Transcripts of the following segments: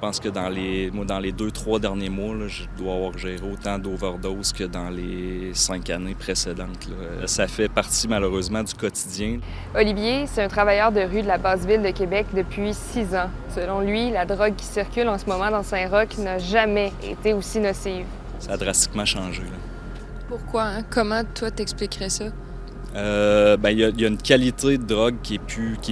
pense que dans les 2-3 derniers mois, là, je dois avoir géré autant d'overdoses que dans les 5 années précédentes, là. Ça fait partie malheureusement du quotidien. Olivier, c'est un travailleur de rue de la Basse-Ville de Québec depuis 6 ans. Selon lui, la drogue qui circule en ce moment dans Saint-Roch n'a jamais été aussi nocive. Ça a drastiquement changé, là. Pourquoi? Hein? Comment, toi, t'expliquerais ça? Il y a une qualité de drogue qui est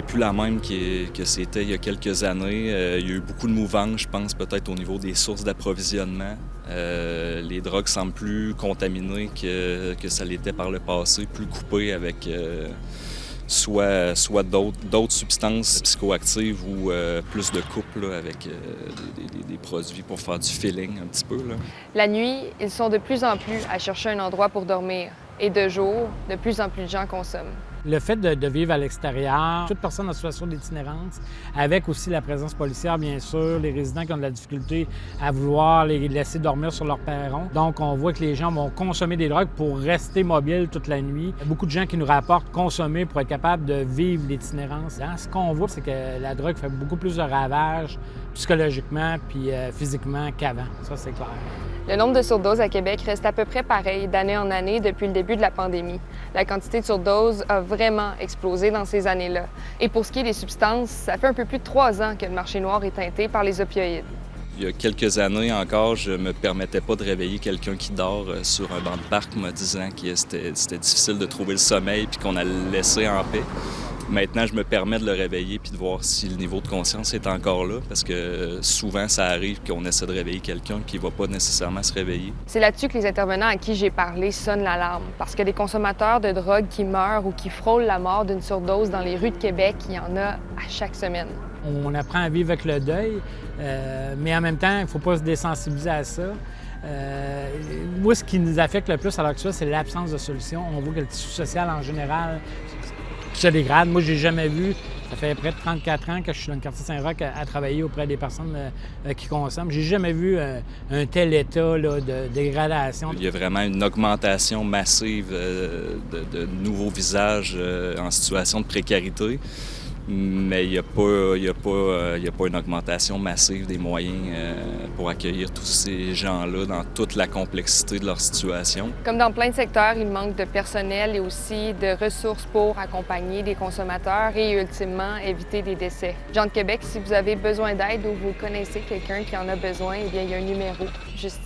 plus la même que c'était il y a quelques années. Il y a eu beaucoup de mouvances, je pense, peut-être au niveau des sources d'approvisionnement. Les drogues semblent plus contaminées que ça l'était par le passé, plus coupées avec soit d'autres substances psychoactives ou plus de couple là, avec des produits pour faire du feeling un petit peu, là. La nuit, ils sont de plus en plus à chercher un endroit pour dormir. Et de jour, de plus en plus de gens consomment. Le fait de vivre à l'extérieur, toute personne en situation d'itinérance, avec aussi la présence policière, bien sûr, les résidents qui ont de la difficulté à vouloir les laisser dormir sur leur perron. Donc, on voit que les gens vont consommer des drogues pour rester mobiles toute la nuit. Il y a beaucoup de gens qui nous rapportent consommer pour être capables de vivre l'itinérance. Ce qu'on voit, c'est que la drogue fait beaucoup plus de ravages psychologiquement puis physiquement qu'avant. Ça, c'est clair. Le nombre de surdoses à Québec reste à peu près pareil d'année en année depuis le début de la pandémie. La quantité de surdoses a vraiment explosé dans ces années-là. Et pour ce qui est des substances, ça fait un peu plus de 3 ans que le marché noir est teinté par les opioïdes. Il y a quelques années encore, je me permettais pas de réveiller quelqu'un qui dort sur un banc de parc, me disant que c'était difficile de trouver le sommeil puis qu'on allait le laisser en paix. Maintenant, je me permets de le réveiller puis de voir si le niveau de conscience est encore là, parce que souvent, ça arrive qu'on essaie de réveiller quelqu'un qui ne va pas nécessairement se réveiller. C'est là-dessus que les intervenants à qui j'ai parlé sonnent l'alarme, parce que des consommateurs de drogue qui meurent ou qui frôlent la mort d'une surdose dans les rues de Québec, il y en a à chaque semaine. On apprend à vivre avec le deuil, mais en même temps, il ne faut pas se désensibiliser à ça. Moi, ce qui nous affecte le plus à l'heure actuelle, c'est l'absence de solution. On voit que le tissu social, en général, se dégrade. Moi, j'ai jamais vu, ça fait près de 34 ans que je suis dans le quartier Saint-Roch à travailler auprès des personnes qui consomment. J'ai jamais vu un tel état là, de dégradation. Il y a vraiment une augmentation massive de nouveaux visages en situation de précarité. Mais il n'y a pas une augmentation massive des moyens pour accueillir tous ces gens-là dans toute la complexité de leur situation. Comme dans plein de secteurs, il manque de personnel et aussi de ressources pour accompagner les consommateurs et ultimement éviter des décès. Gens de Québec, si vous avez besoin d'aide ou vous connaissez quelqu'un qui en a besoin, eh bien, il y a un numéro juste